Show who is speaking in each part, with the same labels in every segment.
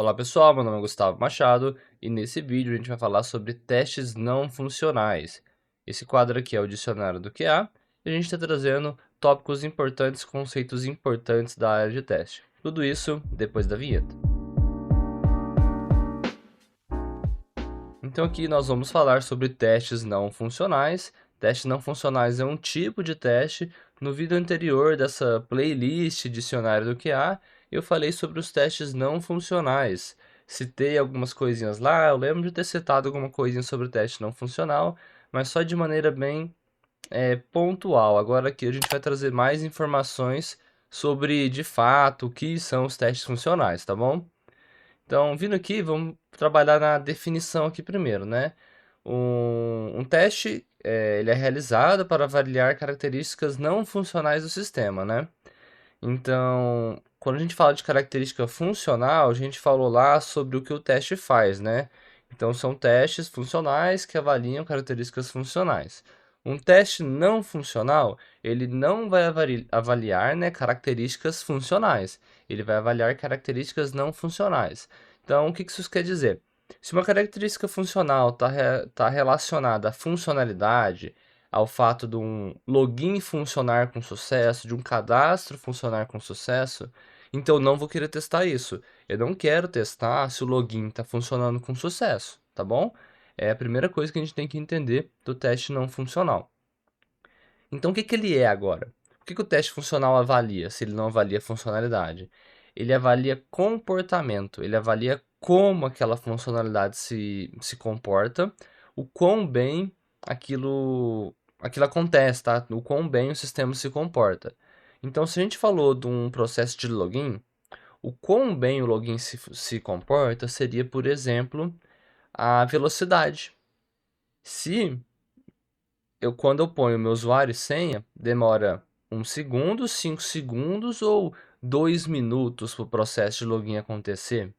Speaker 1: Olá pessoal, meu nome é Gustavo Machado e nesse vídeo a gente vai falar sobre testes não funcionais. Esse quadro aqui é o dicionário do QA e a gente está trazendo tópicos importantes, conceitos importantes da área de teste. Tudo isso depois da vinheta. Então aqui nós vamos falar sobre testes não funcionais. Testes não funcionais é um tipo de teste. No vídeo anterior dessa playlist dicionário do QA, eu falei sobre os testes não funcionais. Citei algumas coisinhas lá, eu lembro de ter citado alguma coisinha sobre o teste não funcional, mas só de maneira bem pontual. Agora aqui a gente vai trazer mais informações sobre, de fato, o que são os testes funcionais, tá bom? Então, vindo aqui, vamos trabalhar na definição aqui primeiro, né? Um teste, ele é realizado para avaliar características não funcionais do sistema, né? Então, quando a gente fala de característica funcional, a gente falou lá sobre o que o teste faz, né? Então, são testes funcionais que avaliam características funcionais. Um teste não funcional, ele não vai avaliar, né, características funcionais. Ele vai avaliar características não funcionais. Então, o que isso quer dizer? Se uma característica funcional está relacionada à funcionalidade, ao fato de um login funcionar com sucesso, de um cadastro funcionar com sucesso, então eu não vou querer testar isso. Eu não quero testar se o login está funcionando com sucesso, tá bom? É a primeira coisa que a gente tem que entender do teste não funcional. Então, o que ele é agora? O que o teste funcional avalia, se ele não avalia funcionalidade? Ele avalia comportamento, ele avalia como aquela funcionalidade se comporta, o quão bem aquilo acontece, tá? O quão bem o sistema se comporta. Então, se a gente falou de um processo de login, o quão bem o login se comporta seria, por exemplo, a velocidade. Se quando eu ponho meu usuário e senha, demora 1 segundo, 5 segundos ou 2 minutos para o processo de login acontecer.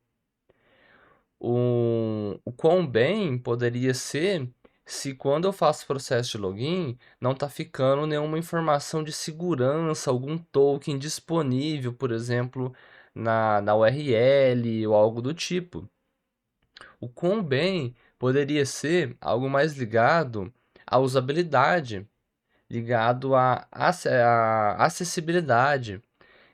Speaker 1: O quão bem poderia ser se quando eu faço o processo de login, não está ficando nenhuma informação de segurança, algum token disponível, por exemplo, na URL ou algo do tipo. O quão bem poderia ser algo mais ligado à usabilidade, ligado à acessibilidade.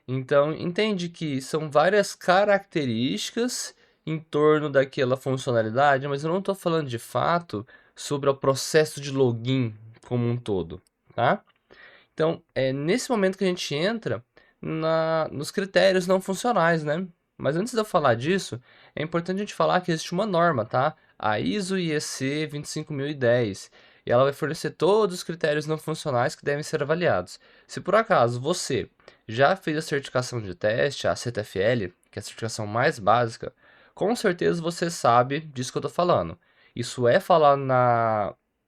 Speaker 1: Então, entende que são várias características em torno daquela funcionalidade, mas eu não estou falando de fato sobre o processo de login como um todo, tá? Então, é nesse momento que a gente entra nos critérios não funcionais, né? Mas antes de eu falar disso, é importante a gente falar que existe uma norma, tá? A ISO IEC 25010. E ela vai fornecer todos os critérios não funcionais que devem ser avaliados. Se por acaso você já fez a certificação de teste, a CTFL, que é a certificação mais básica, com certeza você sabe disso que eu estou falando. Isso é falado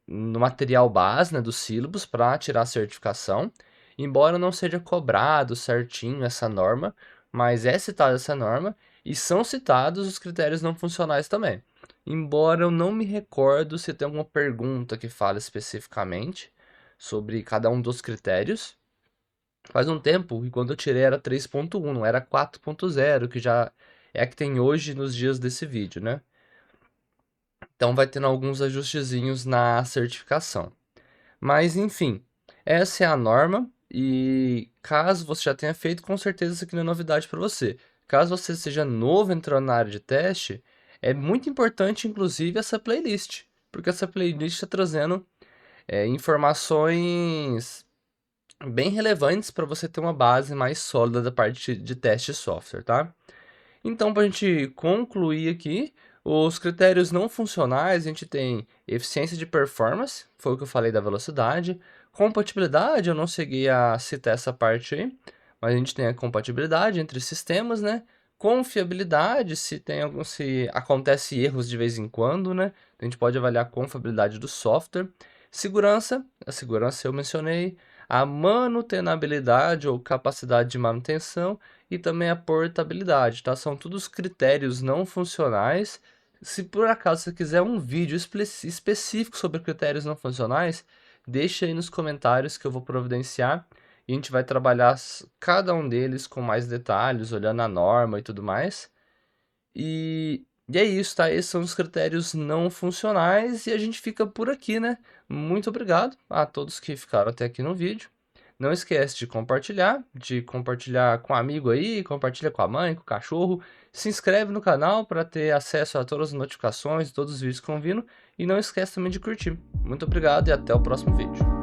Speaker 1: no material base, né, dos sílabos para tirar a certificação, embora não seja cobrado certinho essa norma, mas é citada essa norma e são citados os critérios não funcionais também. Embora eu não me recordo se tem alguma pergunta que fala especificamente sobre cada um dos critérios. Faz um tempo, e quando eu tirei era 3.1, não era 4.0, que já é a que tem hoje nos dias desse vídeo, né? Então vai tendo alguns ajustezinhos na certificação. Mas enfim, essa é a norma e caso você já tenha feito, com certeza isso aqui não é novidade para você. Caso você seja novo entrando na área de teste, é muito importante inclusive essa playlist, porque essa playlist está trazendo informações bem relevantes para você ter uma base mais sólida da parte de teste de software, tá? Então, para a gente concluir aqui, os critérios não funcionais, a gente tem eficiência de performance, foi o que eu falei da velocidade. Compatibilidade, eu não cheguei a citar essa parte aí, mas a gente tem a compatibilidade entre sistemas, né? Confiabilidade, se acontece erros de vez em quando, né? A gente pode avaliar a confiabilidade do software. Segurança, a segurança eu mencionei. A manutenabilidade ou capacidade de manutenção e também a portabilidade, tá? São todos critérios não funcionais. Se por acaso você quiser um vídeo específico sobre critérios não funcionais, deixa aí nos comentários que eu vou providenciar e a gente vai trabalhar cada um deles com mais detalhes, olhando a norma e tudo mais. E é isso, tá? Esses são os critérios não funcionais e a gente fica por aqui, né? Muito obrigado a todos que ficaram até aqui no vídeo. Não esquece de compartilhar com um amigo aí, compartilha com a mãe, com o cachorro. Se inscreve no canal para ter acesso a todas as notificações, todos os vídeos que vão vindo. E não esquece também de curtir. Muito obrigado e até o próximo vídeo.